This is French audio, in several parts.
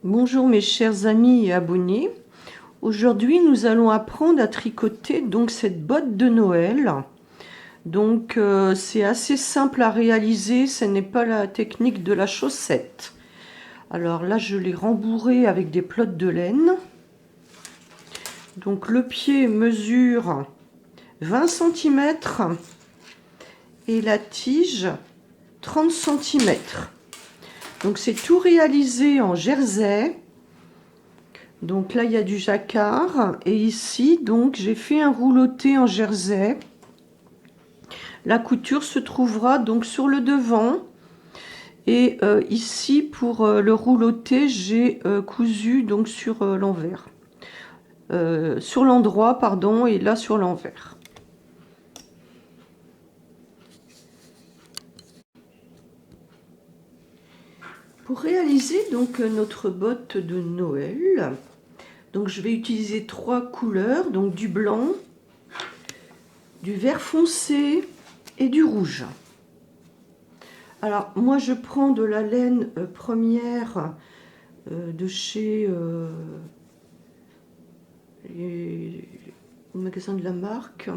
Bonjour mes chers amis et abonnés. Aujourd'hui nous allons apprendre à tricoter donc cette botte de Noël. Donc c'est assez simple à réaliser, ce n'est pas la technique de la chaussette. Alors là je l'ai rembourré avec des pelotes de laine. Donc le pied mesure 20 cm et la tige 30 cm. Donc c'est tout réalisé en jersey. Donc là il y a du jacquard et ici donc j'ai fait un rouloté en jersey. La couture se trouvera donc sur le devant et ici pour le rouloté j'ai cousu donc sur l'envers, sur l'endroit pardon, et là sur l'envers. Pour réaliser donc notre botte de Noël, donc je vais utiliser 3 couleurs, donc du blanc, du vert foncé et du rouge. Alors moi je prends de la laine première de chez le magasin de la marque.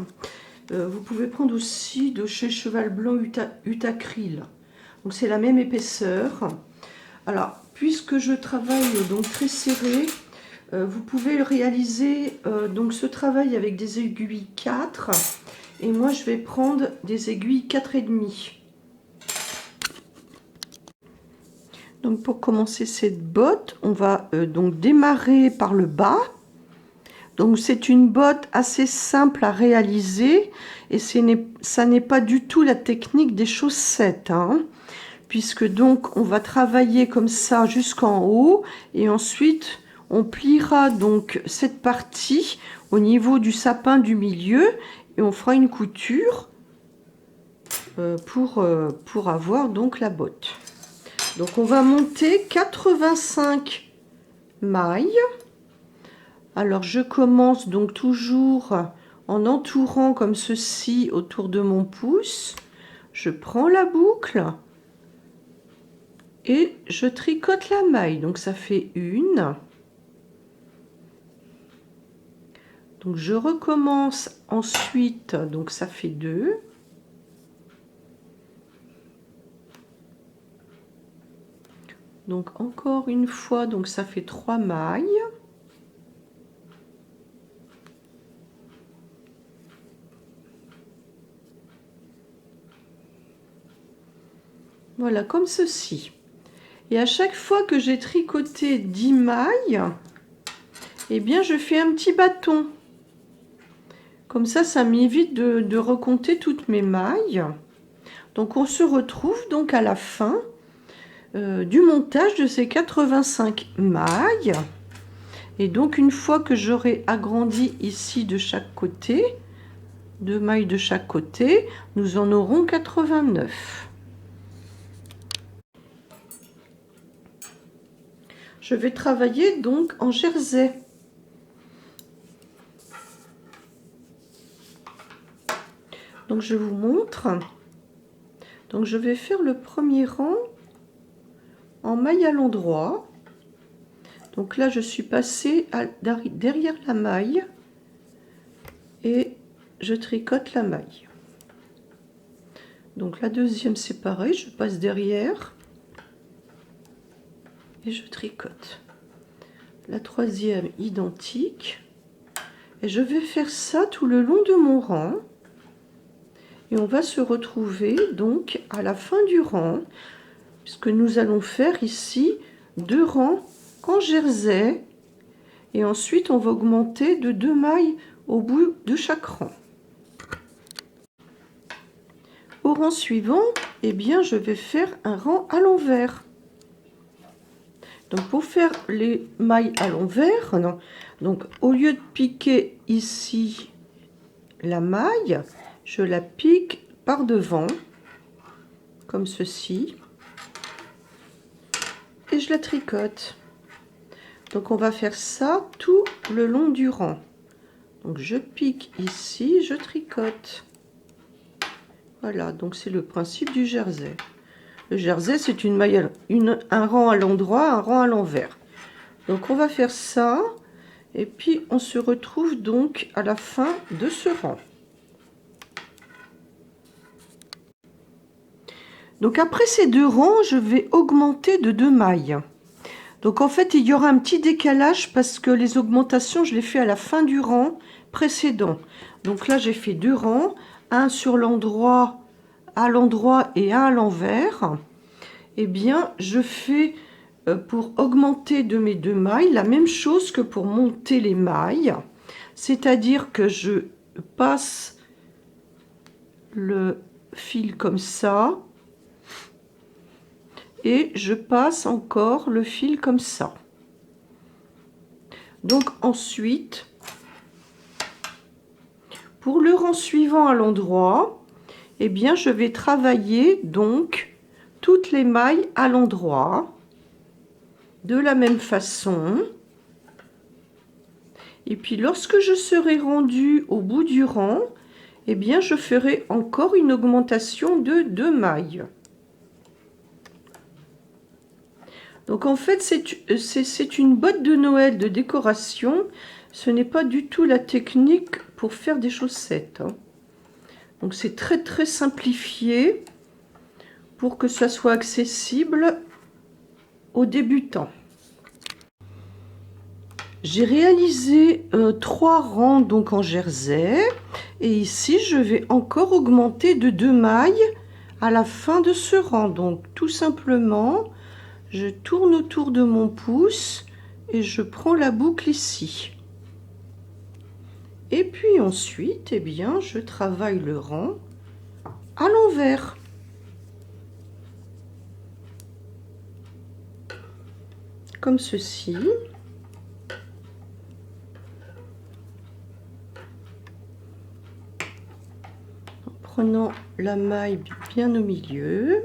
Vous pouvez prendre aussi de chez Cheval Blanc Utacryl. Donc c'est la même épaisseur. Alors puisque je travaille donc très serré, vous pouvez réaliser donc ce travail avec des aiguilles 4 et moi je vais prendre des aiguilles 4,5. Donc pour commencer cette botte, on va donc démarrer par le bas. Donc c'est une botte assez simple à réaliser et ça n'est pas du tout la technique des chaussettes, hein, puisque donc on va travailler comme ça jusqu'en haut et ensuite on pliera donc cette partie au niveau du sapin du milieu et on fera une couture pour avoir donc la botte. Donc on va monter 85 mailles. Alors je commence donc toujours en entourant comme ceci autour de mon pouce. Je prends la boucle et je tricote la maille. Donc ça fait une. Donc je recommence ensuite, donc ça fait 2. Donc encore une fois, donc ça fait 3 mailles. Voilà, comme ceci. Et à chaque fois que j'ai tricoté 10 mailles, eh bien je fais un petit bâton. Comme ça m'évite de recompter toutes mes mailles. Donc on se retrouve donc à la fin du montage de ces 85 mailles. Et donc une fois que j'aurai agrandi ici de chaque côté, 2 mailles de chaque côté, nous en aurons 89. Je vais travailler donc en jersey. Donc je vous montre. Donc je vais faire le premier rang en maille à l'endroit. Donc là je suis passée derrière la maille et je tricote la maille. Donc la deuxième c'est pareil, je passe derrière et je tricote. La troisième identique. Et je vais faire ça tout le long de mon rang. Et on va se retrouver donc à la fin du rang, puisque nous allons faire ici 2 rangs en jersey. Et ensuite on va augmenter de 2 mailles au bout de chaque rang. Au rang suivant, eh bien, je vais faire un rang à l'envers. Donc pour faire les mailles à l'envers, donc au lieu de piquer ici la maille, je la pique par devant, comme ceci, et je la tricote. Donc on va faire ça tout le long du rang. Donc je pique ici, je tricote. Voilà, donc c'est le principe du jersey. Le jersey, c'est une maille, un rang à l'endroit, un rang à l'envers. Donc on va faire ça et puis on se retrouve donc à la fin de ce rang. Donc après ces 2 rangs, je vais augmenter de 2 mailles. Donc en fait, il y aura un petit décalage parce que les augmentations, je les fais à la fin du rang précédent. Donc là, j'ai fait 2 rangs, un sur l'endroit, à l'endroit et un à l'envers. Eh bien, je fais pour augmenter de mes 2 mailles la même chose que pour monter les mailles. C'est-à-dire que je passe le fil comme ça. Et je passe encore le fil comme ça. Donc ensuite, pour le rang suivant à l'endroit, eh bien je vais travailler donc toutes les mailles à l'endroit de la même façon. Et puis lorsque je serai rendue au bout du rang, eh bien je ferai encore une augmentation de 2 mailles. Donc en fait, c'est une botte de Noël de décoration. Ce n'est pas du tout la technique pour faire des chaussettes. Donc c'est très très simplifié pour que ça soit accessible aux débutants. J'ai réalisé 3 rangs donc en jersey. Et ici, je vais encore augmenter de 2 mailles à la fin de ce rang. Donc tout simplement, je tourne autour de mon pouce et je prends la boucle ici. Et puis ensuite, eh bien, je travaille le rang à l'envers. Comme ceci. En prenant la maille bien au milieu.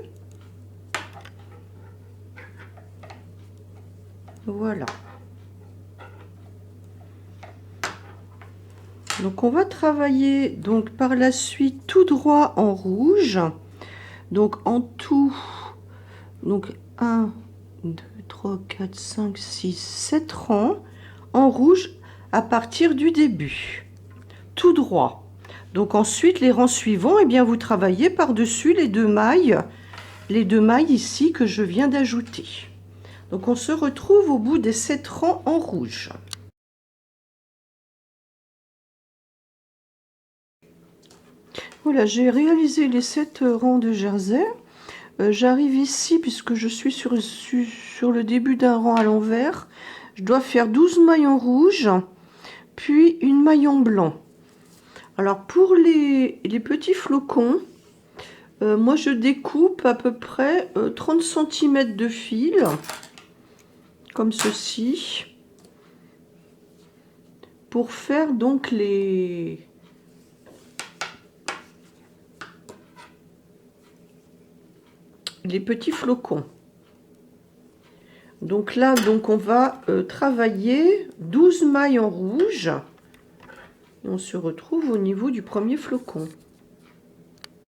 Voilà. Donc on va travailler donc par la suite tout droit en rouge. Donc en tout, donc 1, 2, 3, 4, 5, 6, 7 rangs en rouge à partir du début. Tout droit. Donc ensuite les rangs suivants, eh bien vous travaillez par-dessus les 2 mailles ici que je viens d'ajouter. Donc on se retrouve au bout des 7 rangs en rouge. Voilà, j'ai réalisé les 7 rangs de jersey. J'arrive ici, puisque je suis sur le début d'un rang à l'envers. Je dois faire 12 mailles en rouge, puis une maille en blanc. Alors pour les petits flocons, moi je découpe à peu près 30 cm de fil, comme ceci, pour faire donc les petits flocons. Donc là, donc on va travailler 12 mailles en rouge. Et on se retrouve au niveau du premier flocon.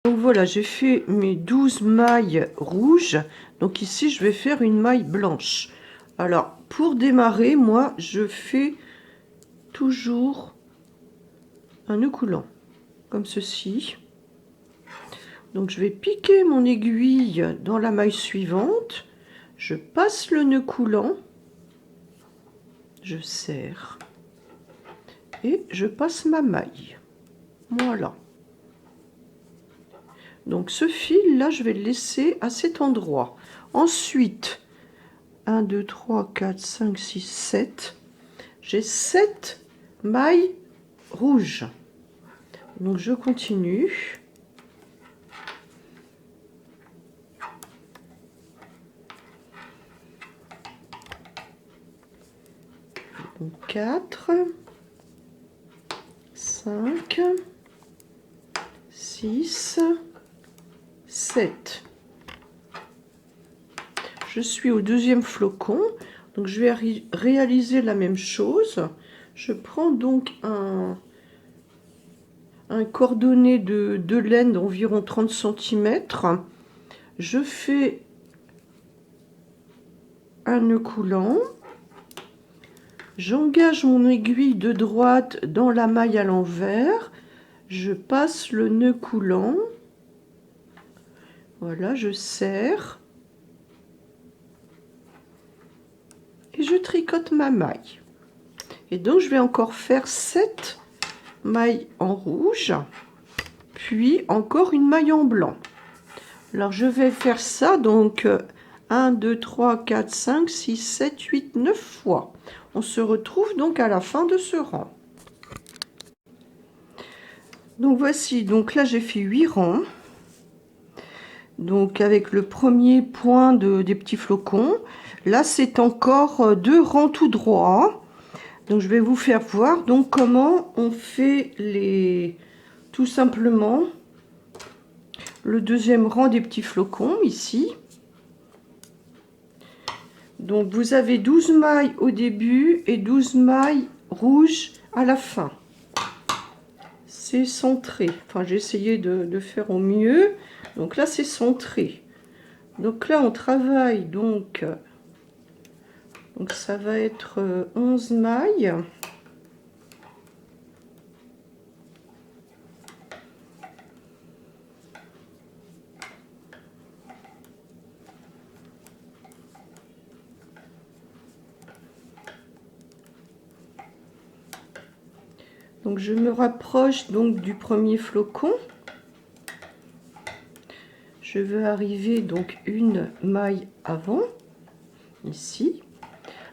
Donc voilà, j'ai fait mes 12 mailles rouges. Donc ici, je vais faire une maille blanche. Alors, pour démarrer, moi, je fais toujours un nœud coulant, comme ceci. Donc je vais piquer mon aiguille dans la maille suivante. Je passe le nœud coulant. Je serre. Et je passe ma maille. Voilà. Donc ce fil là, je vais le laisser à cet endroit. Ensuite, 1, 2, 3, 4, 5, 6, 7. J'ai 7 mailles rouges. Donc je continue. Donc 4, 5, 6, 7. Je suis au deuxième flocon, donc je vais réaliser la même chose. Je prends donc un cordonnet de laine d'environ 30 cm. Je fais un nœud coulant. J'engage mon aiguille de droite dans la maille à l'envers. Je passe le nœud coulant. Voilà, je serre. Et je tricote ma maille. Et donc, je vais encore faire 7 mailles en rouge. Puis, encore une maille en blanc. Alors, je vais faire ça, donc, 1, 2, 3, 4, 5, 6, 7, 8, 9 fois. On se retrouve donc à la fin de ce rang. Donc voici, donc là j'ai fait 8 rangs. Donc avec le premier point des petits flocons. Là c'est encore 2 rangs tout droit. Donc je vais vous faire voir donc comment on fait tout simplement le deuxième rang des petits flocons ici. Donc vous avez 12 mailles au début et 12 mailles rouges à la fin. C'est centré. Enfin, j'ai essayé de faire au mieux. Donc là, c'est centré. Donc là, on travaille. Donc ça va être 11 mailles. Donc je me rapproche donc du premier flocon. Je veux arriver donc une maille avant, ici.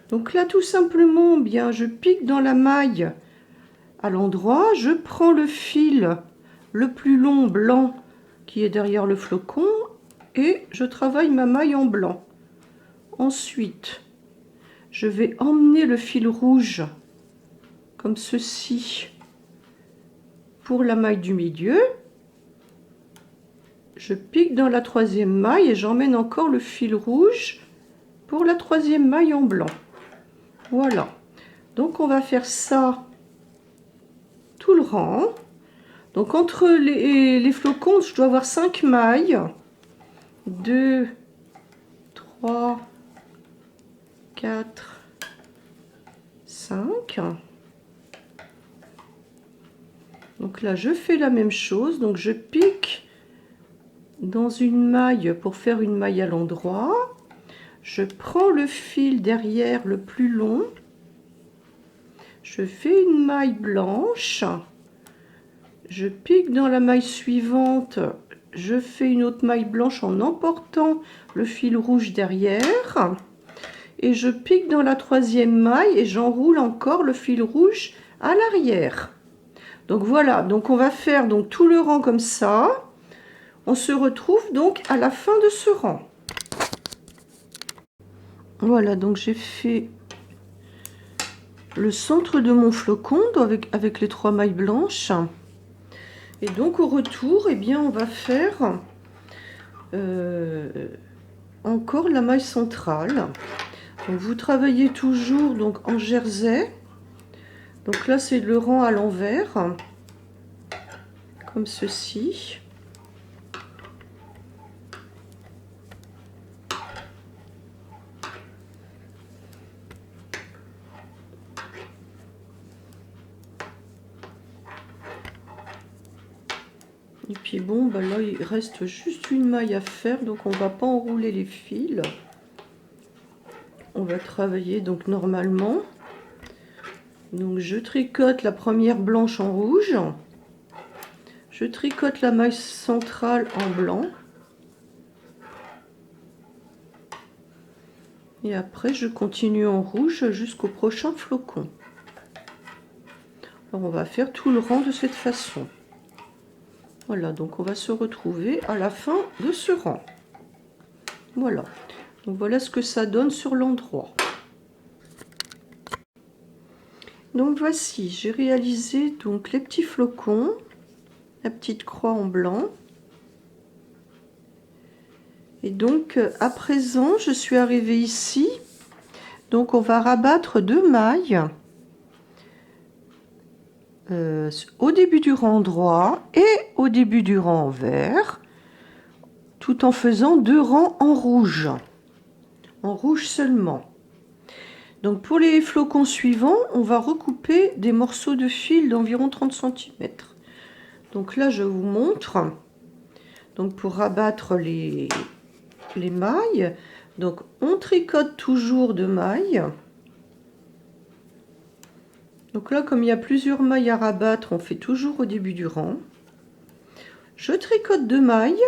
Donc là tout simplement, bien je pique dans la maille à l'endroit, je prends le fil le plus long blanc qui est derrière le flocon et je travaille ma maille en blanc. Ensuite, je vais emmener le fil rouge comme ceci pour la maille du milieu. Je pique dans la troisième maille et j'emmène encore le fil rouge pour la troisième maille en blanc. Voilà. Donc on va faire ça tout le rang. Donc entre les flocons, je dois avoir 5 mailles. 2, 3, 4, 5. Donc là, je fais la même chose. Donc je pique dans une maille pour faire une maille à l'endroit. Je prends le fil derrière le plus long. Je fais une maille blanche. Je pique dans la maille suivante. Je fais une autre maille blanche en emportant le fil rouge derrière. Et je pique dans la troisième maille et j'enroule encore le fil rouge à l'arrière. Donc voilà, donc on va faire donc tout le rang comme ça. On se retrouve donc à la fin de ce rang. Voilà, donc j'ai fait le centre de mon flocon avec les 3 mailles blanches. Et donc au retour, eh bien, on va faire encore la maille centrale. Donc vous travaillez toujours donc en jersey. Donc là c'est le rang à l'envers, comme ceci. Et puis bon, bah là il reste juste une maille à faire, donc on va pas enrouler les fils. On va travailler donc normalement. Donc je tricote la première blanche en rouge. Je tricote la maille centrale en blanc. Et après je continue en rouge jusqu'au prochain flocon. Alors on va faire tout le rang de cette façon. Voilà, donc on va se retrouver à la fin de ce rang. Voilà, donc voilà ce que ça donne sur l'endroit. Donc voici, j'ai réalisé donc les petits flocons, la petite croix en blanc. Et donc à présent, je suis arrivée ici. Donc on va rabattre 2 mailles au début du rang droit et au début du rang vert, tout en faisant 2 rangs en rouge seulement. Donc pour les flocons suivants, on va recouper des morceaux de fil d'environ 30 cm. Donc là, je vous montre. Donc pour rabattre les mailles, donc on tricote toujours 2 mailles. Donc là, comme il y a plusieurs mailles à rabattre, on fait toujours au début du rang. Je tricote 2 mailles.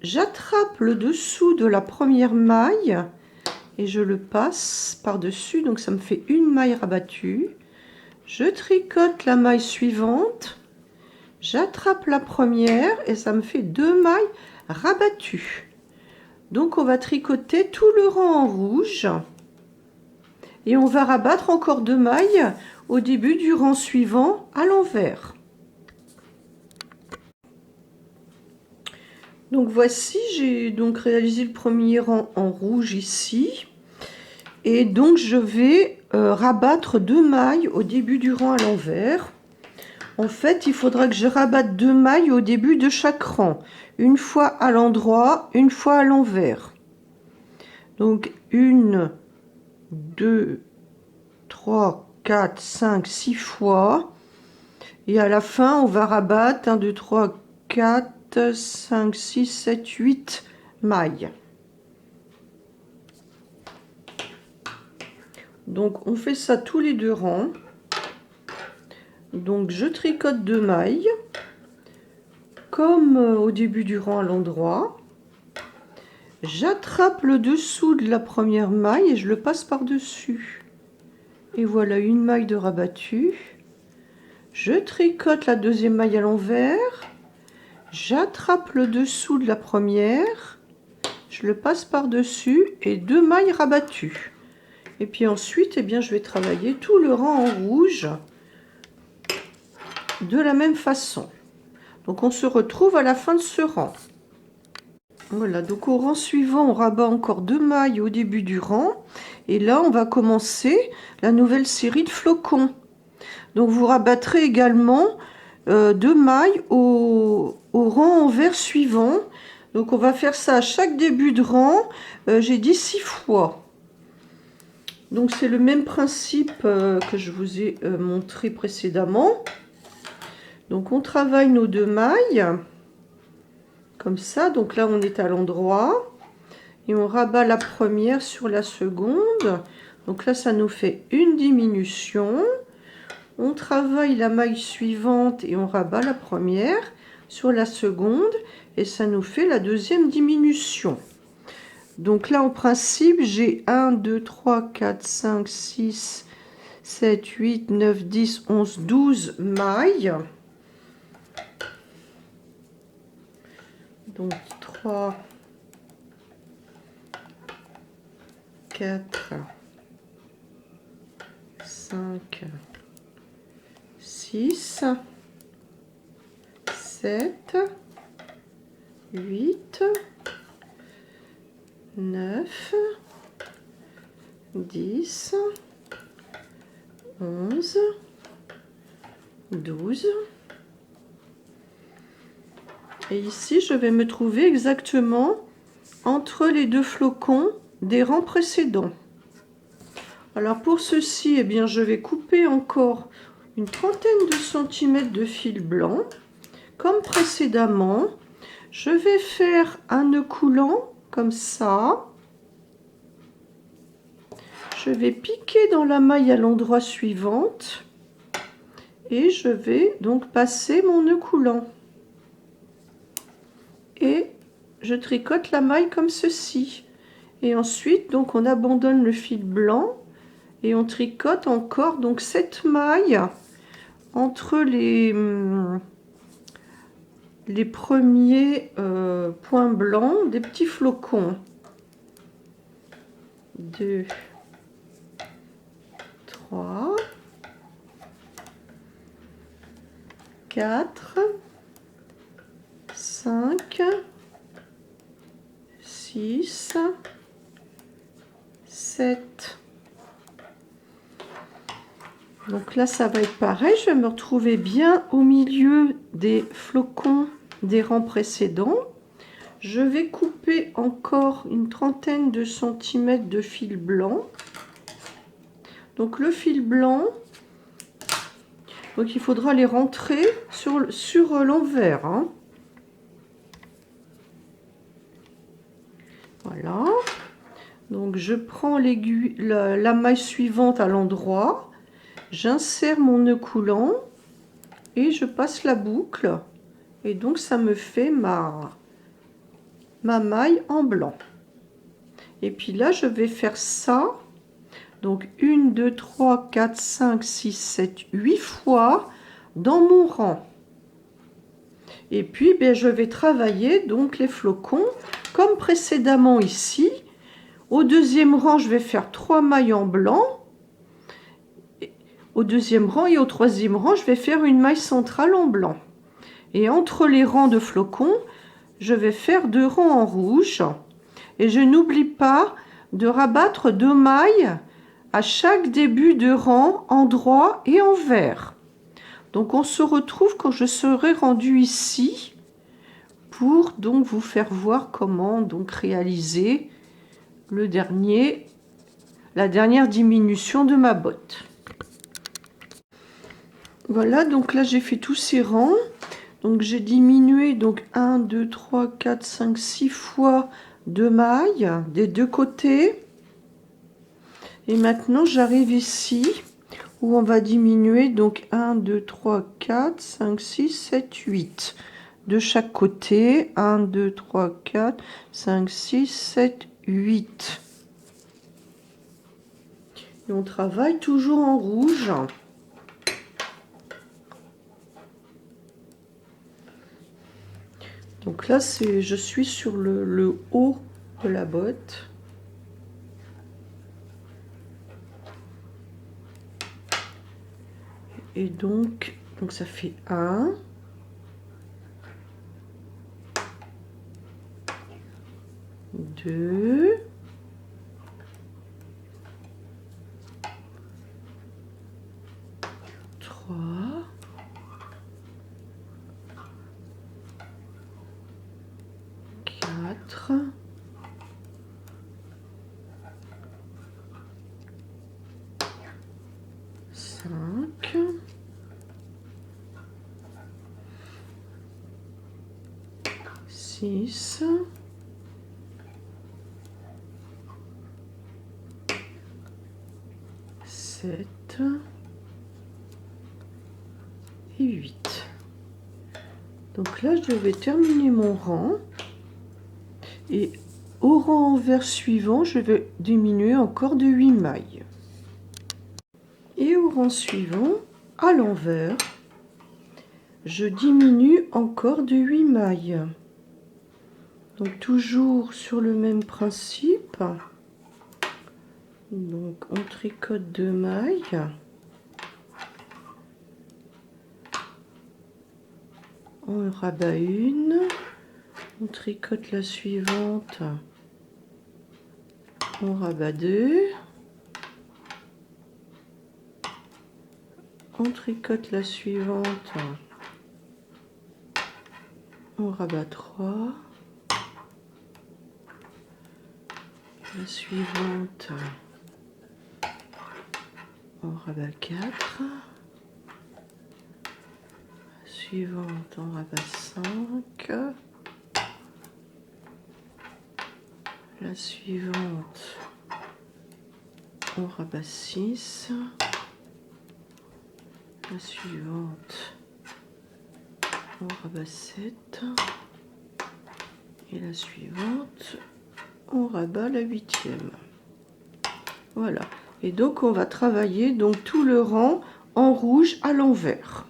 J'attrape le dessous de la première maille et je le passe par-dessus, donc ça me fait une maille rabattue. Je tricote la maille suivante, j'attrape la première et ça me fait 2 mailles rabattues. Donc on va tricoter tout le rang en rouge et on va rabattre encore 2 mailles au début du rang suivant à l'envers. Donc voici, j'ai donc réalisé le premier rang en rouge ici. Et donc je vais rabattre 2 mailles au début du rang à l'envers. En fait, il faudra que je rabatte 2 mailles au début de chaque rang. Une fois à l'endroit, une fois à l'envers. Donc 1, 2, 3, 4, 5, 6 fois. Et à la fin, on va rabattre 1, 2, 3, 4, 5, 6, 7, 8 mailles. Donc on fait ça tous les 2 rangs. Donc je tricote 2 mailles comme au début du rang à l'endroit. J'attrape le dessous de la première maille et je le passe par dessus. Et voilà une maille de rabattu. Je tricote la deuxième maille à l'envers. J'attrape le dessous de la première. Je le passe par dessus et 2 mailles rabattues. Et puis ensuite, eh bien, je vais travailler tout le rang en rouge de la même façon. Donc on se retrouve à la fin de ce rang. Voilà, donc au rang suivant, on rabat encore 2 mailles au début du rang. Et là, on va commencer la nouvelle série de flocons. Donc vous rabattrez également 2 mailles au rang envers suivant. Donc on va faire ça à chaque début de rang. J'ai dit 6 fois. Donc c'est le même principe que je vous ai montré précédemment. Donc on travaille nos 2 mailles comme ça. Donc là on est à l'endroit et on rabat la première sur la seconde. Donc là ça nous fait une diminution. On travaille la maille suivante et on rabat la première sur la seconde et ça nous fait la deuxième diminution. Donc là en principe j'ai 1, 2, 3, 4, 5, 6, 7, 8, 9, 10, 11, 12 mailles. Donc 3, 4, 5, 6, 7, 8, 9, 10, 11, 12. Et ici, je vais me trouver exactement entre les 2 flocons des rangs précédents. Alors pour ceci, eh bien, je vais couper encore une trentaine de centimètres de fil blanc. Comme précédemment, je vais faire un nœud coulant comme ça. Je vais piquer dans la maille à l'endroit suivante et je vais donc passer mon nœud coulant. Et je tricote la maille comme ceci. Et ensuite, donc on abandonne le fil blanc et on tricote encore donc 7 mailles entre les premiers points blancs des petits flocons. 2, 3, 4, 5, 6, 7. Donc là, ça va être pareil. Je vais me retrouver bien au milieu des flocons des rangs précédents. Je vais couper encore une trentaine de centimètres de fil blanc. Donc le fil blanc, donc il faudra les rentrer sur l'envers, hein. Voilà. Donc je prends l'aiguille, la maille suivante à l'endroit, j'insère mon nœud coulant et je passe la boucle. Et donc ça me fait ma maille en blanc. Et puis là je vais faire ça. Donc 1, 2, 3, 4, 5, 6, 7, 8 fois dans mon rang. Et puis ben, je vais travailler donc les flocons comme précédemment ici. Au deuxième rang, je vais faire 3 mailles en blanc. Au deuxième rang et au troisième rang, je vais faire une maille centrale en blanc. Et entre les rangs de flocons, je vais faire 2 rangs en rouge. Et je n'oublie pas de rabattre 2 mailles à chaque début de rang, en droit et en vert. Donc on se retrouve quand je serai rendu ici pour donc vous faire voir comment donc réaliser la dernière diminution de ma botte. Voilà, donc là j'ai fait tous ces rangs. Donc j'ai diminué donc 1, 2, 3, 4, 5, 6 fois 2 mailles des deux côtés. Et maintenant j'arrive ici où on va diminuer donc 1, 2, 3, 4, 5, 6, 7, 8 de chaque côté. 1, 2, 3, 4, 5, 6, 7, 8. Et on travaille toujours en rouge. Donc là, je suis sur le haut de la botte. Et donc ça fait 1. 2. 3. 4. 5. 6. 7 et 8. Donc là, je vais terminer mon rang. Et au rang envers suivant, je vais diminuer encore de 8 mailles. Et au rang suivant, à l'envers, je diminue encore de 8 mailles. Donc toujours sur le même principe. Donc on tricote 2 mailles. On rabat une. On tricote la suivante. On rabat 2. On tricote la suivante. On rabat 3. La suivante. On rabat 4. La suivante, on rabat 5. La suivante, on rabat 6. La suivante, on rabat 7. Et la suivante, on rabat la 8e. Voilà. Et donc on va travailler donc tout le rang en rouge à l'envers.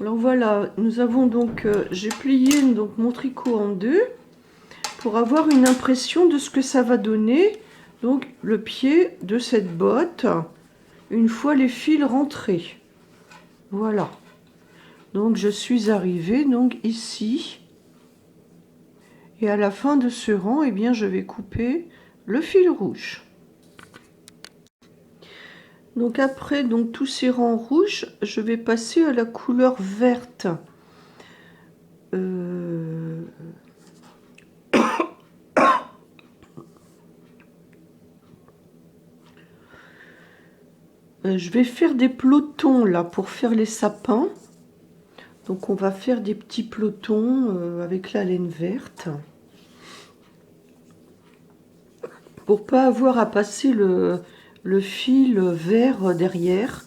Alors voilà, nous avons donc j'ai plié donc mon tricot en deux pour avoir une impression de ce que ça va donner donc le pied de cette botte une fois les fils rentrés. Voilà. Donc je suis arrivée donc ici et à la fin de ce rang, eh bien je vais couper le fil rouge. Donc après donc tous ces rangs rouges, je vais passer à la couleur verte. Je vais faire des pelotons là pour faire les sapins. Donc on va faire des petits pelotons avec la laine verte. Pour pas avoir à passer le fil vert derrière.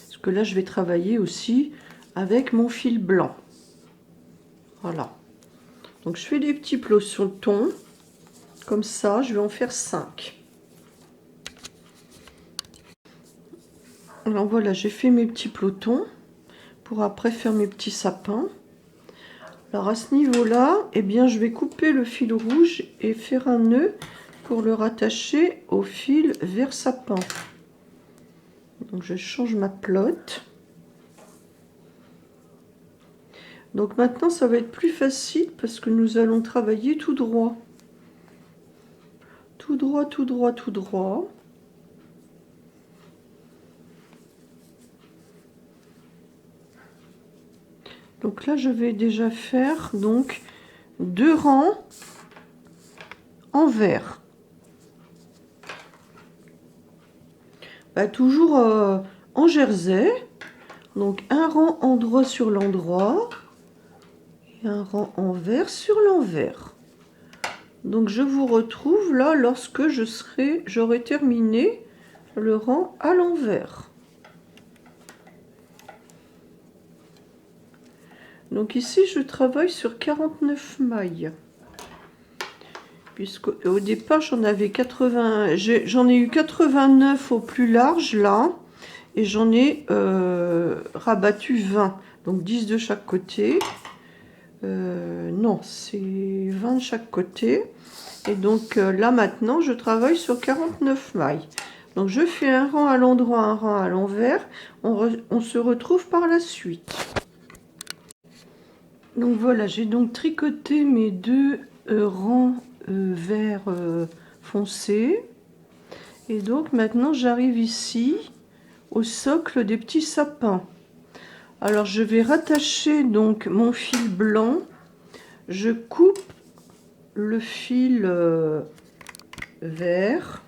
Parce que là je vais travailler aussi avec mon fil blanc. Voilà. Donc je fais des petits pelotons. Comme ça, je vais en faire 5. Alors voilà, j'ai fait mes petits pelotons pour après faire mes petits sapins. Alors à ce niveau-là, eh bien, je vais couper le fil rouge et faire un nœud pour le rattacher au fil vert sapin. Donc je change ma pelote. Donc maintenant, ça va être plus facile parce que nous allons travailler tout droit. Tout droit, tout droit, tout droit. Donc là, je vais déjà faire donc 2 rangs en vert. Toujours en jersey. Donc un rang endroit sur l'endroit et un rang en vert sur l'envers. Donc je vous retrouve là lorsque j'aurai terminé le rang à l'envers. Donc ici je travaille sur 49 mailles. Puisque au départ j'en avais 80, j'en ai eu 89 au plus large là. Et j'en ai rabattu 20. Donc 10 de chaque côté. Non, c'est 20 de chaque côté. Et donc là maintenant je travaille sur 49 mailles. Donc je fais un rang à l'endroit, un rang à l'envers. On se retrouve par la suite. Donc voilà, j'ai donc tricoté mes 2 rangs vert foncé. Et donc maintenant j'arrive ici au socle des petits sapins. Alors je vais rattacher donc mon fil blanc. Je coupe le fil vert.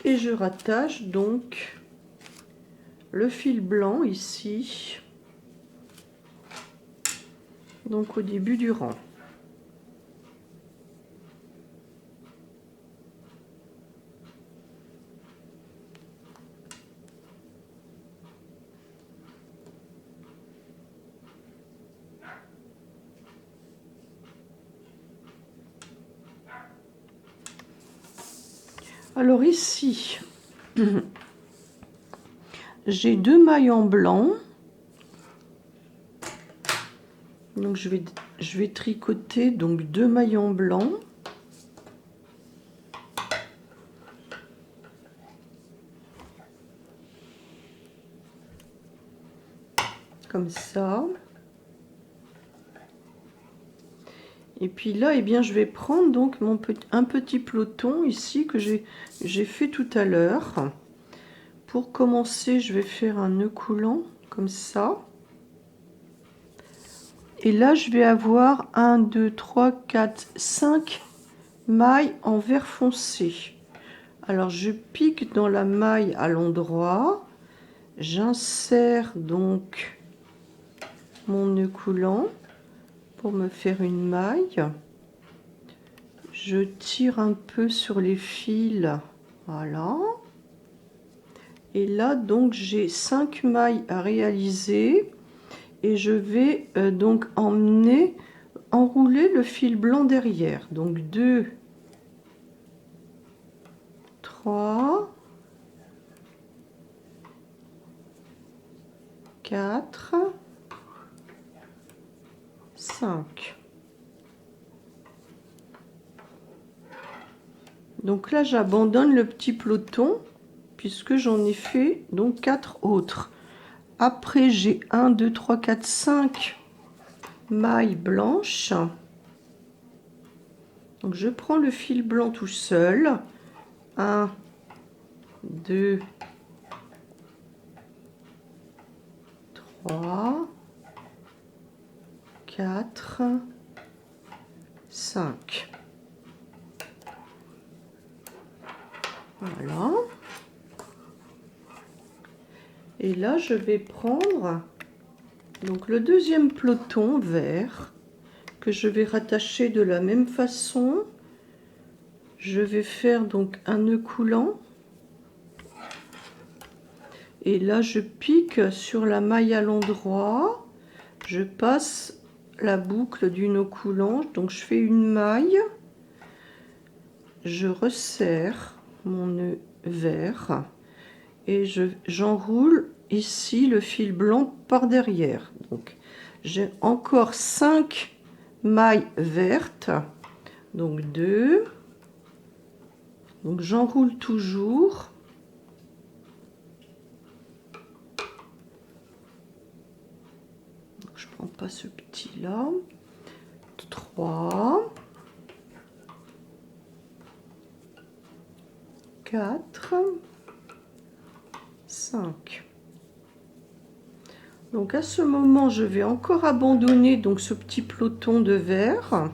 Et je rattache donc le fil blanc ici. Donc au début du rang. Alors ici, j'ai 2 mailles en blanc. Donc je vais tricoter donc 2 mailles en blanc. Comme ça. Et puis là, eh bien, je vais prendre donc un petit peloton ici que j'ai fait tout à l'heure. Pour commencer, je vais faire un nœud coulant comme ça. Et là, je vais avoir 1, 2, 3, 4, 5 mailles en vert foncé. Alors, je pique dans la maille à l'endroit. J'insère donc mon nœud coulant pour me faire une maille. Je tire un peu sur les fils. Voilà. Et là, donc, j'ai 5 mailles à réaliser. Et je vais donc enrouler le fil blanc derrière. Donc 2, 3, 4, 5. Donc là, j'abandonne le petit peloton puisque j'en ai fait donc 4 autres. Après, j'ai 1, 2, 3, 4, 5 mailles blanches. Donc je prends le fil blanc tout seul. 1, 2, 3, 4, 5. Voilà. Et là, je vais prendre donc le deuxième peloton vert que je vais rattacher de la même façon. Je vais faire donc un nœud coulant. Et là, je pique sur la maille à l'endroit. Je passe la boucle du nœud coulant. Donc, je fais une maille. Je resserre mon nœud vert. Et j'enroule ici le fil blanc par derrière. Donc, j'ai encore 5 mailles vertes. Donc, 2. Donc, j'enroule toujours. Je prends pas ce petit là. 3, 4, 5. Donc à ce moment, je vais encore abandonner donc ce petit peloton de vert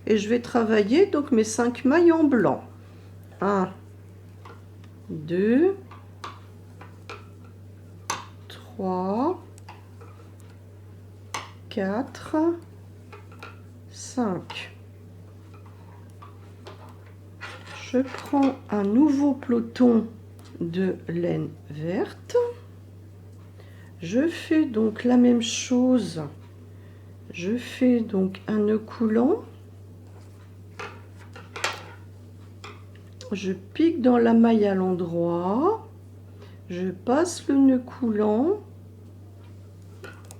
et je vais travailler donc mes 5 mailles en blanc. 1, 2, 3, 4, 5. Je prends un nouveau peloton de laine verte. Je fais donc la même chose. Je fais donc un nœud coulant. Je pique dans la maille à l'endroit. Je passe le nœud coulant.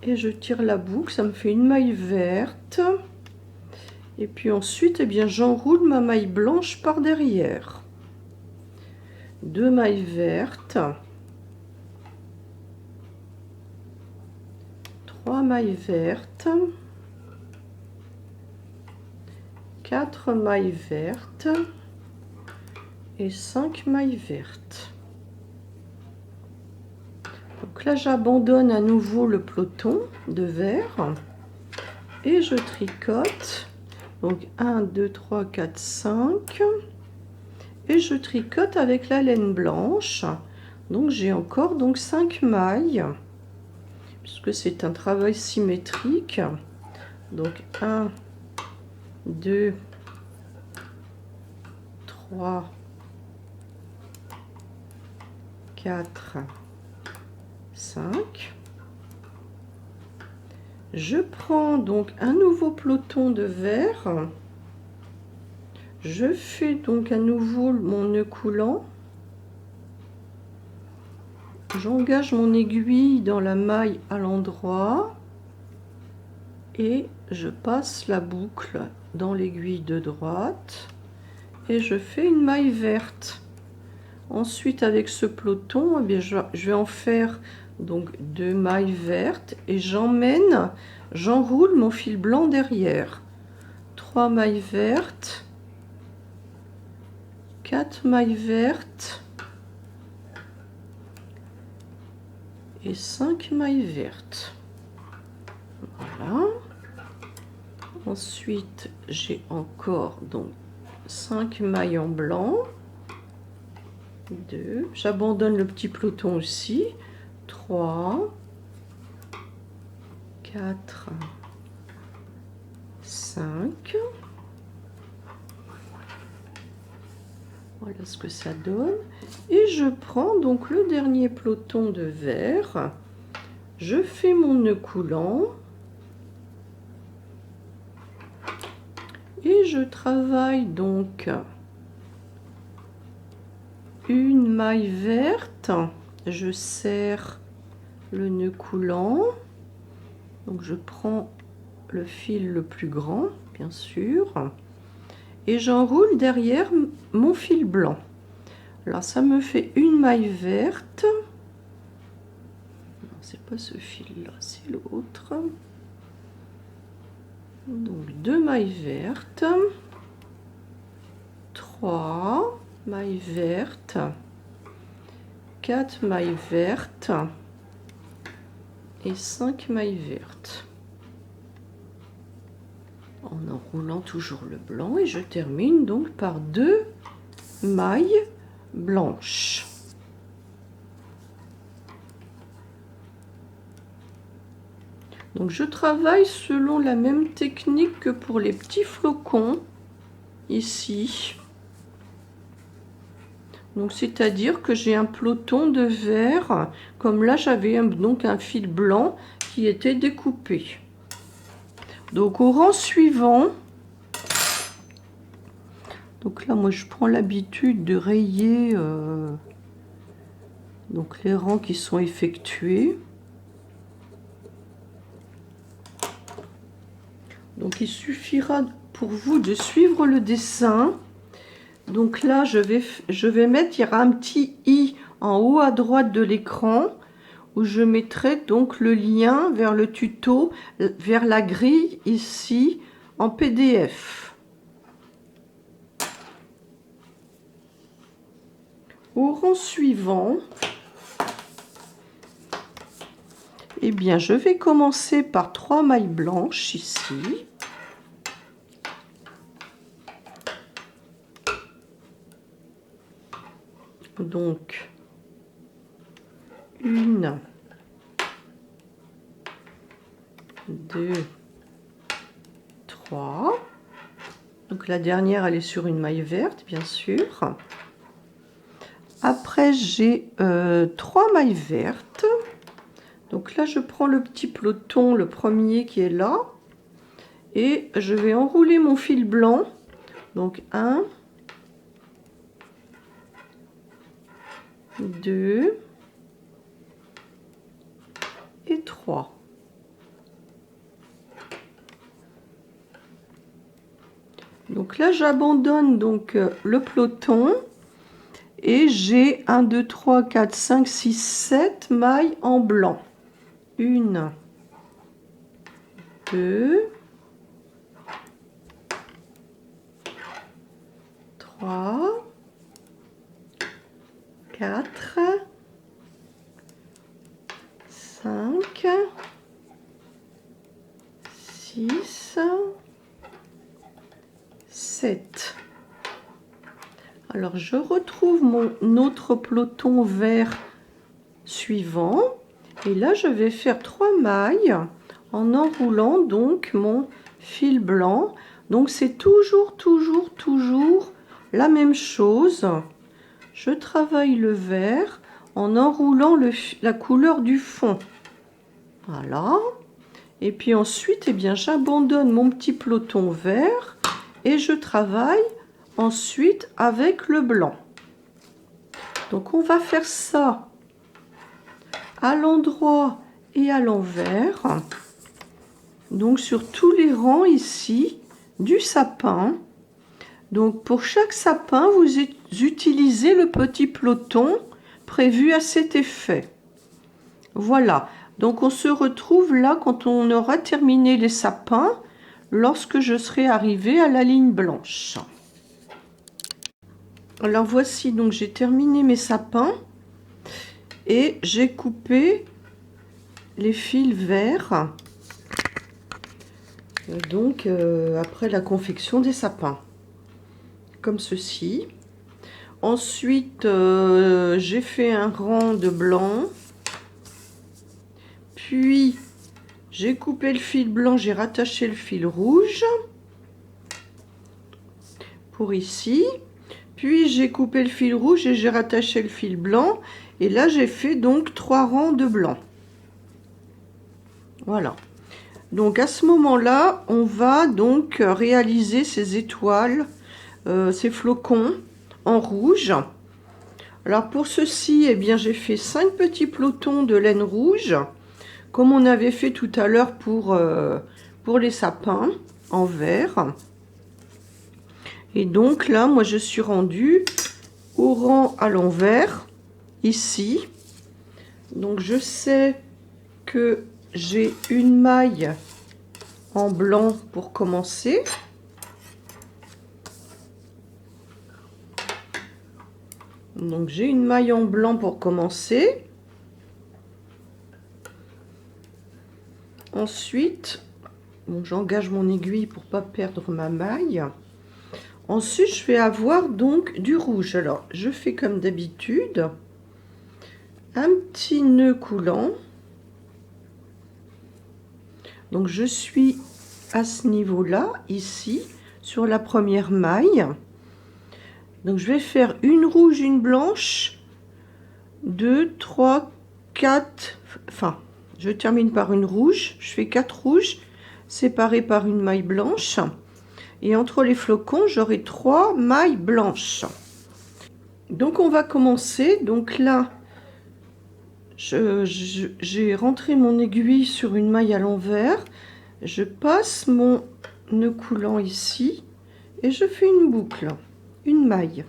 Et je tire la boucle. Ça me fait une maille verte. Et puis ensuite, eh bien, j'enroule ma maille blanche par derrière. 2 mailles vertes. 3 mailles vertes, 4 mailles vertes et 5 mailles vertes. Donc là, j'abandonne à nouveau le peloton de vert et je tricote. Donc 1, 2, 3, 4, 5 et je tricote avec la laine blanche. Donc j'ai encore donc 5 mailles. Puisque c'est un travail symétrique. Donc 1, 2, 3, 4, 5. Je prends donc un nouveau peloton de vert. Je fais donc à nouveau mon nœud coulant. J'engage mon aiguille dans la maille à l'endroit et je passe la boucle dans l'aiguille de droite et je fais une maille verte. Ensuite, avec ce peloton, eh bien, je vais en faire donc 2 mailles vertes et j'enroule mon fil blanc derrière. 3 mailles vertes, 4 mailles vertes et 5 mailles vertes. Voilà. Ensuite, j'ai encore donc 5 mailles en blanc. 2. J'abandonne le petit peloton aussi. 3, 4, 5. Voilà ce que ça donne. Et je prends donc le dernier peloton de vert. Je fais mon nœud coulant. Et je travaille donc une maille verte. Je serre le nœud coulant. Donc je prends le fil le plus grand, bien sûr. Et j'enroule derrière mon fil blanc. Alors ça me fait une maille verte. Non, c'est pas ce fil là, c'est l'autre. Donc 2 mailles vertes, 3 mailles vertes, 4 mailles vertes et 5 mailles vertes. En enroulant toujours le blanc et je termine donc par 2 mailles blanche. Donc je travaille selon la même technique que pour les petits flocons ici. Donc c'est-à-dire que j'ai un peloton de vert, comme là j'avais donc un fil blanc qui était découpé. Donc au rang suivant, donc là moi je prends l'habitude de rayer donc les rangs qui sont effectués. Donc il suffira pour vous de suivre le dessin. Donc là je vais mettre, il y aura un petit i en haut à droite de l'écran où je mettrai donc le lien vers le tuto, vers la grille ici en PDF. Au rang suivant, eh bien je vais commencer par 3 mailles blanches ici. Donc 1, 2, 3. Donc la dernière elle est sur une maille verte bien sûr. Après j'ai 3 mailles vertes. Donc là je prends le petit peloton, le premier qui est là, et je vais enrouler mon fil blanc. Donc 1, 2 et 3. Donc là j'abandonne donc le peloton et j'ai 1, 2, 3, 4, 5, 6, 7 mailles en blanc. 1, 2, 3, 4, 5, 6, 7. Alors je retrouve mon autre peloton vert suivant et là je vais faire 3 mailles en enroulant donc mon fil blanc. Donc c'est toujours la même chose. Je travaille le vert en enroulant la couleur du fond. Voilà. Et puis ensuite, eh bien, j'abandonne mon petit peloton vert et je travaille ensuite avec le blanc. Donc on va faire ça à l'endroit et à l'envers. Donc sur tous les rangs ici du sapin. Donc pour chaque sapin, vous utilisez le petit peloton prévu à cet effet. Voilà. Donc on se retrouve là quand on aura terminé les sapins, lorsque je serai arrivée à la ligne blanche. Alors voici, donc j'ai terminé mes sapins et j'ai coupé les fils verts donc après la confection des sapins, comme ceci. Ensuite j'ai fait un rang de blanc, puis j'ai coupé le fil blanc, j'ai rattaché le fil rouge pour ici, puis j'ai coupé le fil rouge et j'ai rattaché le fil blanc, et là j'ai fait donc 3 rangs de blanc. Voilà. Donc à ce moment-là, on va donc réaliser ces étoiles, ces flocons en rouge. Alors pour ceci, eh bien j'ai fait 5 petits pelotons de laine rouge, comme on avait fait tout à l'heure pour les sapins en vert. Et donc là, moi je suis rendue au rang à l'envers, ici. Donc je sais que j'ai une maille en blanc pour commencer. Donc j'ai une maille en blanc pour commencer. Ensuite, bon, j'engage mon aiguille pour pas perdre ma maille. Ensuite, je vais avoir donc du rouge. Alors, je fais comme d'habitude, un petit nœud coulant. Donc, je suis à ce niveau-là, ici, sur la première maille. Donc, je vais faire une rouge, une blanche, 2, 3, 4. Enfin, je termine par une rouge. Je fais 4 rouges séparées par une maille blanche. Et entre les flocons, j'aurai 3 mailles blanches. Donc on va commencer. Donc là, j'ai rentré mon aiguille sur une maille à l'envers. Je passe mon nœud coulant ici et je fais une boucle, une maille.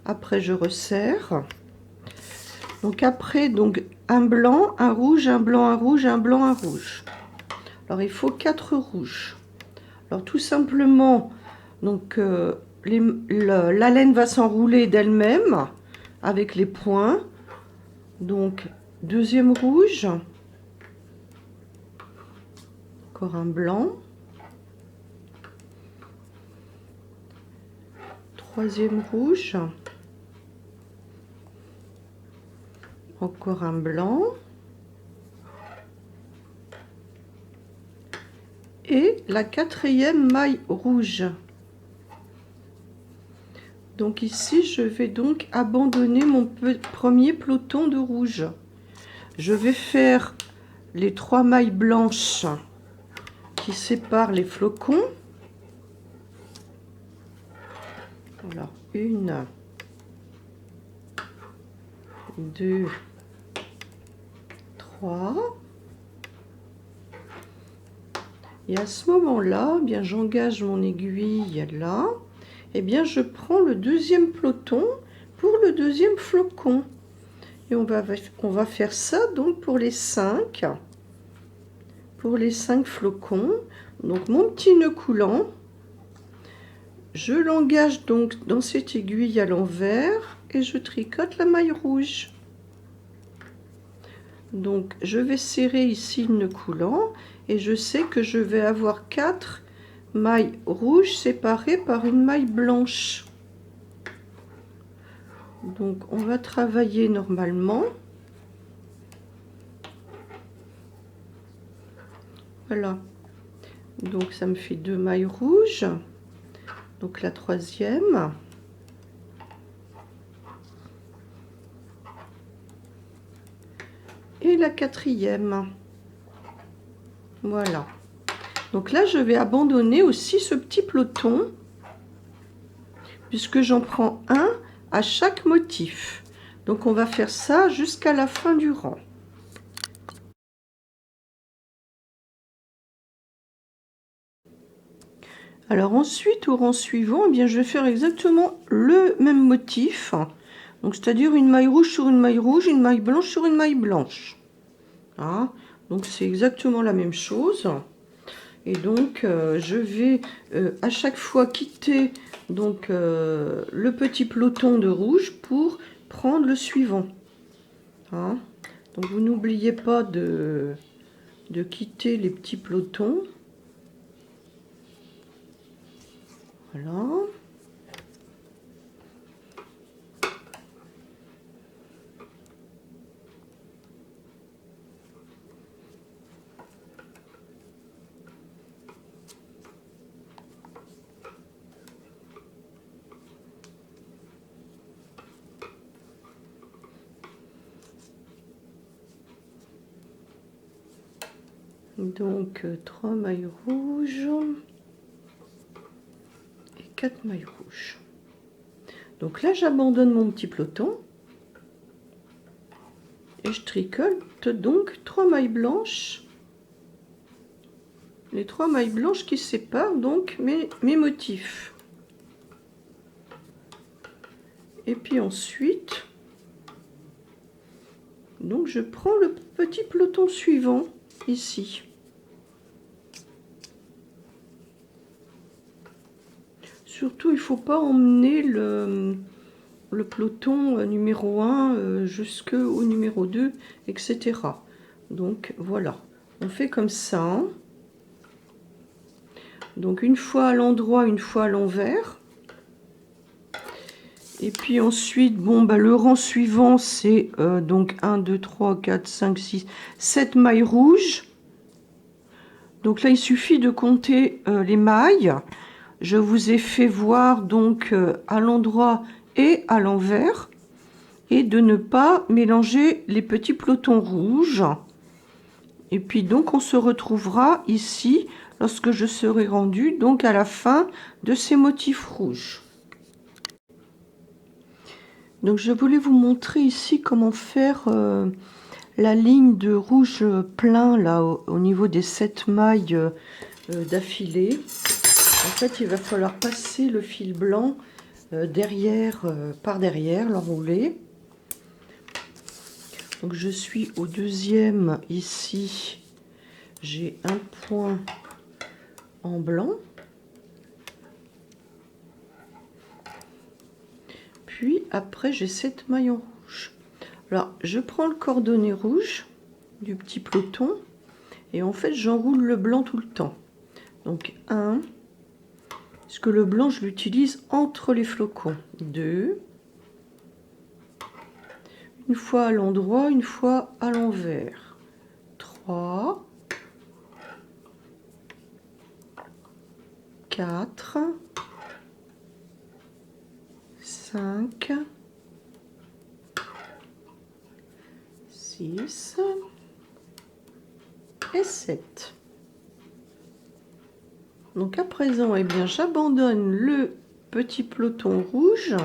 Après je resserre. Donc après, donc un blanc, un rouge, un blanc, un rouge, un blanc, un rouge. Alors il faut 4 rouges. Alors tout simplement, donc la laine va s'enrouler d'elle-même avec les points. Donc deuxième rouge, encore un blanc, troisième rouge, encore un blanc et la quatrième maille rouge. Donc ici, je vais donc abandonner mon premier peloton de rouge. Je vais faire les 3 mailles blanches qui séparent les flocons. Alors, 1, 2, 3. Et à ce moment-là, eh bien j'engage mon aiguille là. Et bien je prends le deuxième peloton pour le deuxième flocon. Et on va faire ça donc pour les 5. Pour les 5 flocons. Donc mon petit nœud coulant, je l'engage donc dans cette aiguille à l'envers et je tricote la maille rouge. Donc je vais serrer ici le nœud coulant et je sais que je vais avoir 4 mailles rouges séparées par une maille blanche. Donc on va travailler normalement. Voilà. Donc ça me fait 2 mailles rouges. Donc la troisième. Et la quatrième. Voilà. Donc là, je vais abandonner aussi ce petit peloton, puisque j'en prends un à chaque motif. Donc on va faire ça jusqu'à la fin du rang. Alors ensuite, au rang suivant, eh bien, je vais faire exactement le même motif. Donc c'est-à-dire une maille rouge sur une maille rouge, une maille blanche sur une maille blanche. Hein, donc c'est exactement la même chose. Et donc je vais à chaque fois quitter donc le petit peloton de rouge pour prendre le suivant. Hein, donc vous n'oubliez pas de quitter les petits pelotons. Voilà. Donc 3 mailles rouges et 4 mailles rouges. Donc là j'abandonne mon petit peloton et je tricote donc 3 mailles blanches, les 3 mailles blanches qui séparent donc mes motifs. Et puis ensuite, donc je prends le petit peloton suivant ici. Surtout, il ne faut pas emmener le peloton numéro 1 jusqu'au numéro 2, etc. Donc voilà, on fait comme ça. Donc une fois à l'endroit, une fois à l'envers. Et puis ensuite, bon, bah, le rang suivant, c'est donc 1, 2, 3, 4, 5, 6, 7 mailles rouges. Donc là, il suffit de compter les mailles. Je vous ai fait voir donc à l'endroit et à l'envers. Et de ne pas mélanger les petits pelotons rouges. Et puis donc, on se retrouvera ici lorsque je serai rendue donc à la fin de ces motifs rouges. Donc je voulais vous montrer ici comment faire la ligne de rouge plein là au niveau des 7 mailles d'affilée. En fait, il va falloir passer le fil blanc par derrière, l'enrouler. Donc je suis au deuxième ici. J'ai un point en blanc. Puis après, j'ai 7 mailles en rouge. Alors, je prends le cordonnet rouge du petit peloton et en fait, j'enroule le blanc tout le temps. Donc 1, parce que le blanc, je l'utilise entre les flocons. 2, une fois à l'endroit, une fois à l'envers. 3, 4, 5, 6 et 7. Donc à présent, eh bien, j'abandonne le petit peloton rouge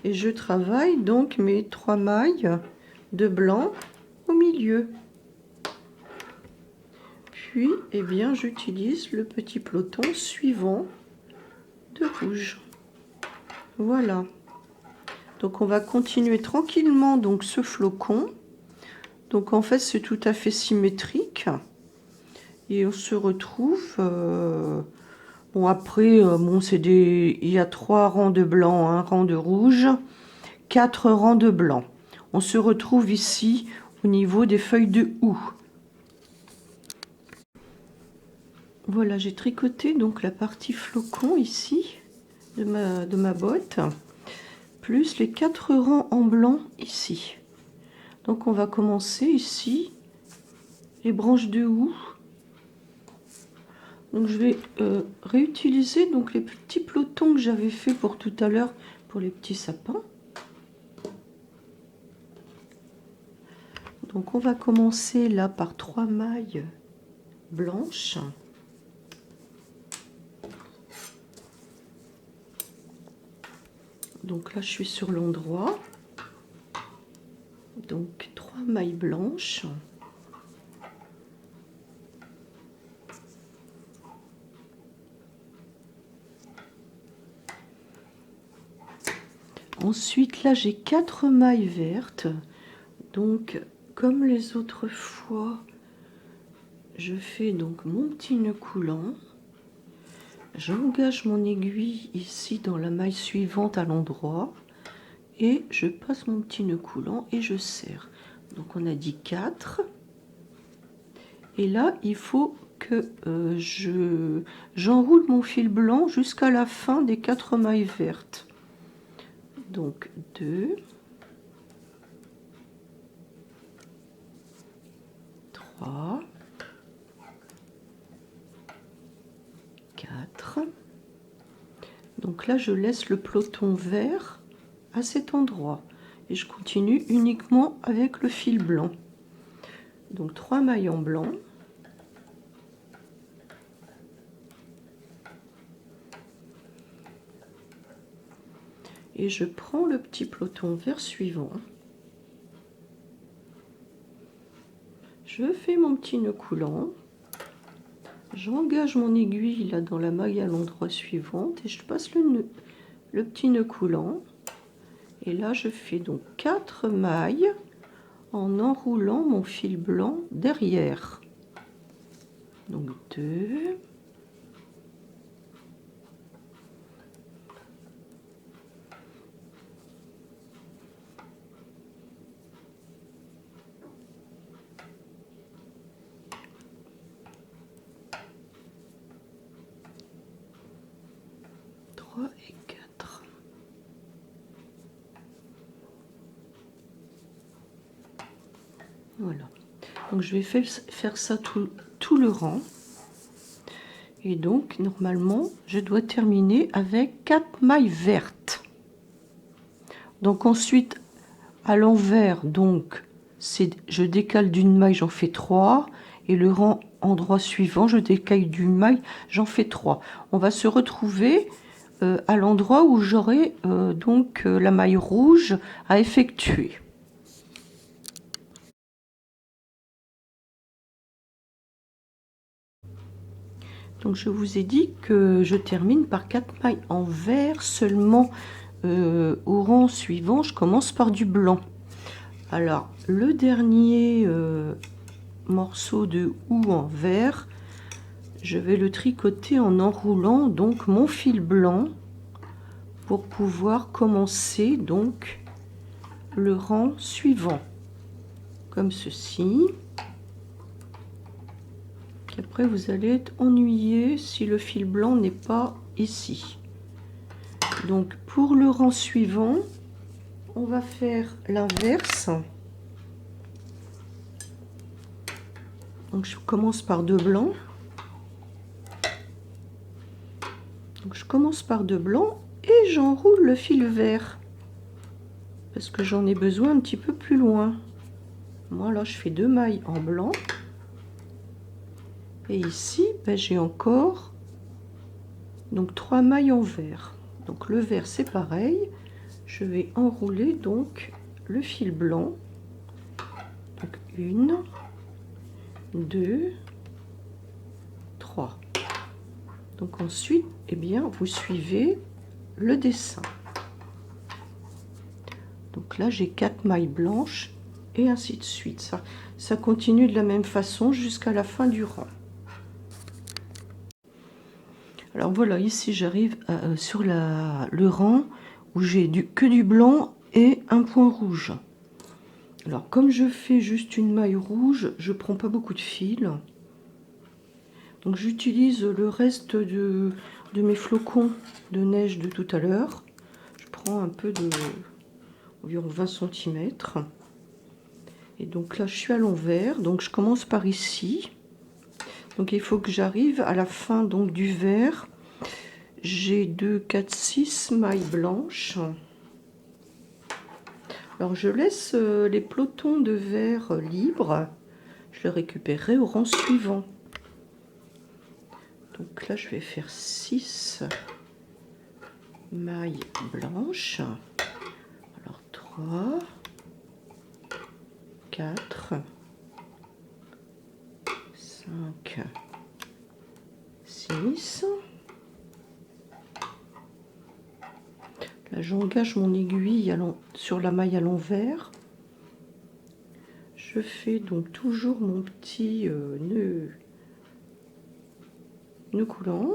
et je travaille donc mes 3 mailles de blanc au milieu. Puis, eh bien, j'utilise le petit peloton suivant de rouge. Voilà. Donc on va continuer tranquillement donc ce flocon. Donc en fait, c'est tout à fait symétrique. Et on se retrouve bon, après, bon, il y a 3 rangs de blanc, un rang de rouge, 4 rangs de blanc. On se retrouve ici au niveau des feuilles de houx. Voilà, j'ai tricoté donc la partie flocon ici de ma botte, plus les 4 rangs en blanc ici. Donc on va commencer ici les branches de houx. Donc je vais réutiliser donc les petits pelotons que j'avais fait pour tout à l'heure pour les petits sapins. Donc on va commencer là par 3 mailles blanches. Donc là je suis sur l'endroit. Donc 3 mailles blanches. Ensuite là j'ai 4 mailles vertes. Donc comme les autres fois, je fais donc mon petit nœud coulant. J'engage mon aiguille ici dans la maille suivante à l'endroit et je passe mon petit nœud coulant et je serre. Donc on a dit 4. Et là, il faut que j'enroule mon fil blanc jusqu'à la fin des 4 mailles vertes. Donc 2, 3, 4. Donc là, je laisse le peloton vert à cet endroit. Et je continue uniquement avec le fil blanc. Donc 3 mailles en blanc. Et je prends le petit peloton vert suivant. Je fais mon petit nœud coulant. J'engage mon aiguille là dans la maille à l'endroit suivant et je passe le petit nœud coulant. Et là, je fais donc 4 mailles en enroulant mon fil blanc derrière. Donc 2, 3 et 4. Voilà. Donc je vais faire ça tout le rang. Et donc normalement je dois terminer avec 4 mailles vertes. Donc ensuite à l'envers, donc je décale d'une maille, j'en fais 3. Et le rang endroit suivant, je décale d'une maille, j'en fais 3. On va se retrouver à l'endroit où j'aurai donc la maille rouge à effectuer. Donc je vous ai dit que je termine par 4 mailles en vert seulement. Au rang suivant, je commence par du blanc. Alors le dernier morceau de houx en vert, je vais le tricoter en enroulant donc mon fil blanc pour pouvoir commencer donc le rang suivant comme ceci. Puis après vous allez être ennuyé si le fil blanc n'est pas ici. Donc pour le rang suivant, on va faire l'inverse. Donc je commence par 2 blancs. Donc je commence par 2 blancs et j'enroule le fil vert parce que j'en ai besoin un petit peu plus loin. Voilà, je fais 2 mailles en blanc. Et ici, ben, j'ai encore donc 3 mailles en vert. Donc le vert c'est pareil. Je vais enrouler donc le fil blanc. Donc 1, 2, 3. Donc ensuite, eh bien, vous suivez le dessin. Donc là, j'ai 4 mailles blanches et ainsi de suite. Ça continue de la même façon jusqu'à la fin du rang. Alors voilà, ici j'arrive sur le rang où j'ai que du blanc et un point rouge. Alors comme je fais juste une maille rouge, je prends pas beaucoup de fil. Donc j'utilise le reste de mes flocons de neige de tout à l'heure. Je prends un peu de environ 20 cm. Et donc là je suis à l'envers, donc je commence par ici. Donc il faut que j'arrive à la fin donc du vert. J'ai 2, 4, 6 mailles blanches. Alors je laisse les pelotons de vert libres. Je les récupérerai au rang suivant. Donc là je vais faire 6 mailles blanches. Alors 3, 4, 5, 6. Là j'engage mon aiguille sur la maille à l'envers. Je fais donc toujours mon petit nœud coulant.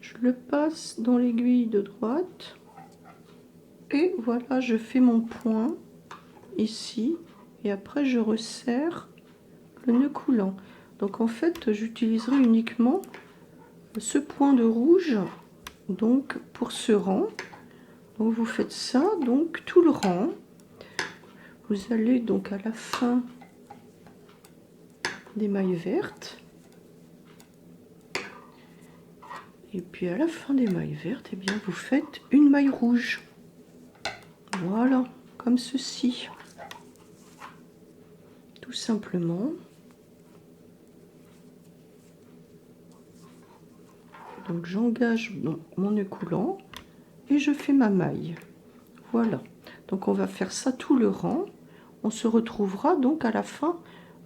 Je le passe dans l'aiguille de droite. Et voilà, je fais mon point ici. Et après je resserre le nœud coulant. Donc en fait j'utiliserai uniquement ce point de rouge donc pour ce rang. Donc vous faites ça donc tout le rang. Vous allez donc à la fin des mailles vertes. Et puis à la fin des mailles vertes, eh bien vous faites une maille rouge. Voilà, comme ceci. Tout simplement. Donc j'engage mon nœud coulant et je fais ma maille. Voilà. Donc on va faire ça tout le rang. On se retrouvera donc à la fin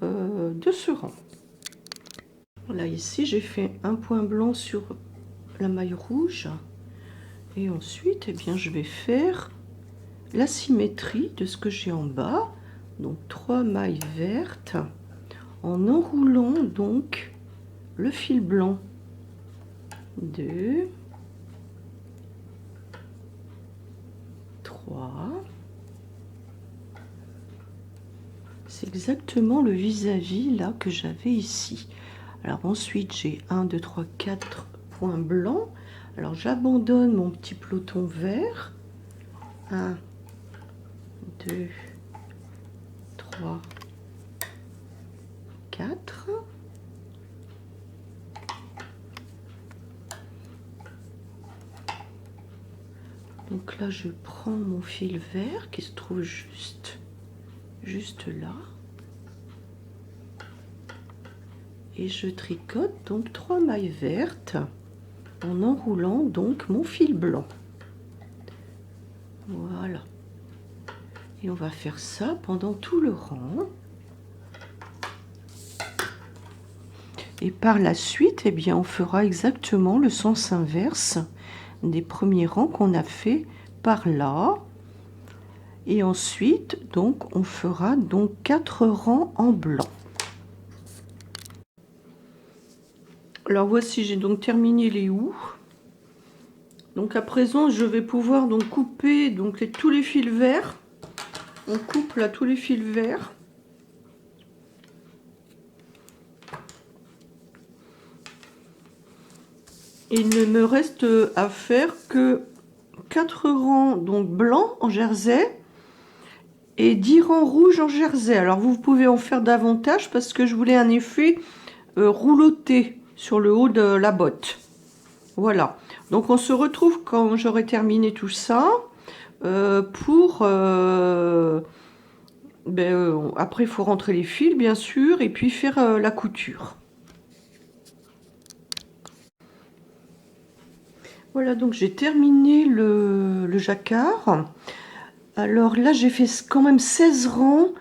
de ce rang. Là ici j'ai fait un point blanc sur la maille rouge. Et ensuite eh bien je vais faire la symétrie de ce que j'ai en bas. Donc 3 mailles vertes en enroulant donc le fil blanc. 2, 3. C'est exactement le vis-à-vis là que j'avais ici. Alors ensuite j'ai 1, 2, 3, 4 points blancs. Alors j'abandonne mon petit peloton vert. 1, 2, 3, 4. Donc là, je prends mon fil vert qui se trouve juste là. Et je tricote donc 3 mailles vertes en enroulant donc mon fil blanc. Voilà. Et on va faire ça pendant tout le rang. Et par la suite, eh bien, on fera exactement le sens inverse des premiers rangs qu'on a fait par là. Et ensuite, donc, on fera donc 4 rangs en blanc. Alors voici, j'ai donc terminé les houes. Donc à présent, je vais pouvoir donc couper donc tous les fils verts. On coupe là tous les fils verts. Et il ne me reste à faire que 4 rangs donc blancs en jersey et 10 rangs rouges en jersey. Alors vous pouvez en faire davantage parce que je voulais un effet rouloté sur le haut de la botte. Voilà. Donc on se retrouve quand j'aurai terminé tout ça après il faut rentrer les fils bien sûr et puis faire la couture. Voilà, donc j'ai terminé le jacquard. Alors là j'ai fait quand même 16 rangs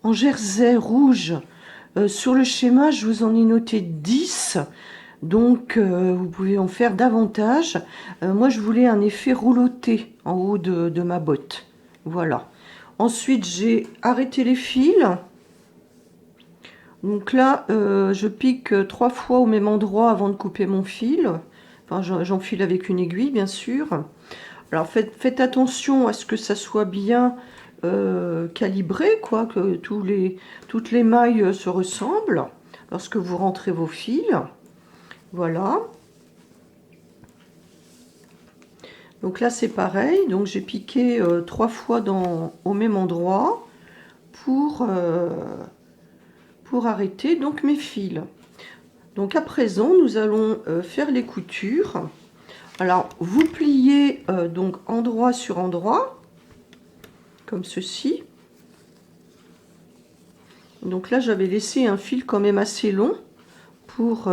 en jersey rouge. Sur le schéma je vous en ai noté 10. Donc vous pouvez en faire davantage. Moi je voulais un effet rouloté en haut de ma botte. Voilà. Ensuite j'ai arrêté les fils. Donc là je pique 3 fois au même endroit avant de couper mon fil. Enfin j'enfile avec une aiguille bien sûr. Alors faites attention à ce que ça soit bien calibré, quoi, que toutes les mailles se ressemblent lorsque vous rentrez vos fils. Voilà. Donc là c'est pareil, donc j'ai piqué 3 fois au même endroit pour arrêter donc mes fils. Donc à présent nous allons faire les coutures. Alors vous pliez donc endroit sur endroit comme ceci. Donc là j'avais laissé un fil quand même assez long pour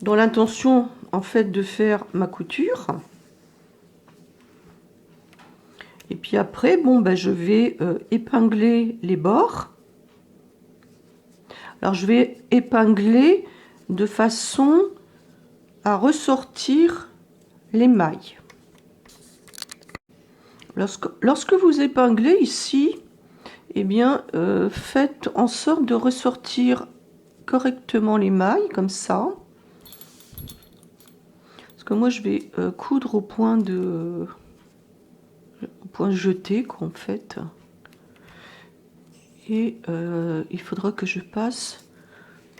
dans l'intention en fait de faire ma couture. Et puis après bon ben je vais épingler les bords. Alors je vais épingler de façon à ressortir les mailles. Lorsque vous épinglez ici, eh bien faites en sorte de ressortir correctement les mailles comme ça. Parce que moi je vais coudre au point jeté en fait. Et il faudra que je passe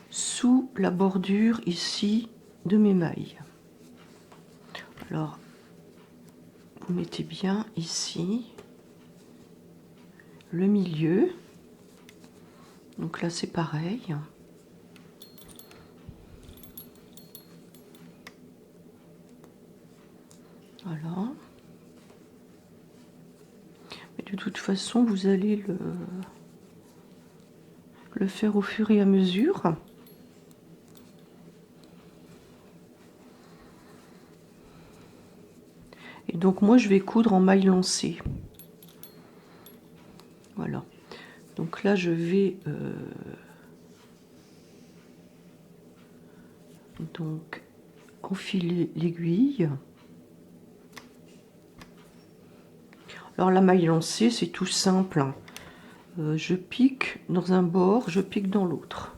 sous la bordure ici de mes mailles. Alors vous mettez bien ici le milieu. Donc là c'est pareil. Voilà. Mais de toute façon vous allez le faire au fur et à mesure. Et donc moi je vais coudre en maille lancée. Voilà. Donc là je vais donc enfiler l'aiguille. Alors la maille lancée c'est tout simple. Je pique dans un bord, je pique dans l'autre.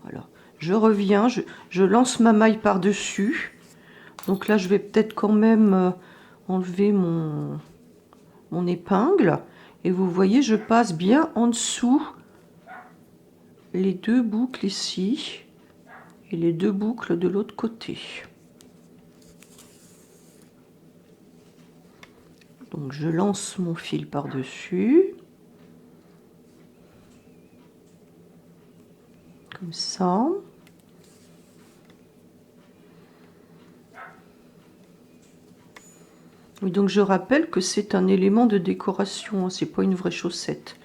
Voilà. Je reviens, je lance ma maille par-dessus. Donc là je vais peut-être quand même enlever mon épingle. Et vous voyez, je passe bien en dessous les 2 boucles ici et les 2 boucles de l'autre côté. Donc je lance mon fil par-dessus. comme ça. Oui, donc je rappelle que c'est un élément de décoration, c'est pas une vraie chaussette.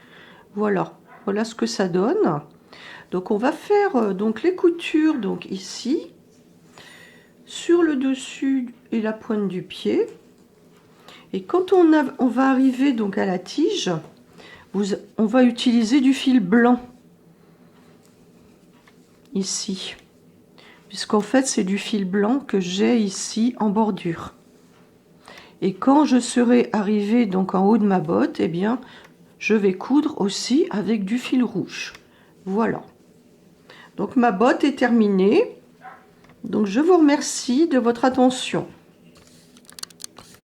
Voilà, voilà ce que ça donne. Donc on va faire donc les coutures donc ici sur le dessus et la pointe du pied. Et quand on va arriver donc à la tige, on va utiliser du fil blanc ici, puisqu'en fait c'est du fil blanc que j'ai ici en bordure. Et quand je serai arrivé donc en haut de ma botte, eh bien je vais coudre aussi avec du fil rouge. Voilà. Donc ma botte est terminée. Donc je vous remercie de votre attention.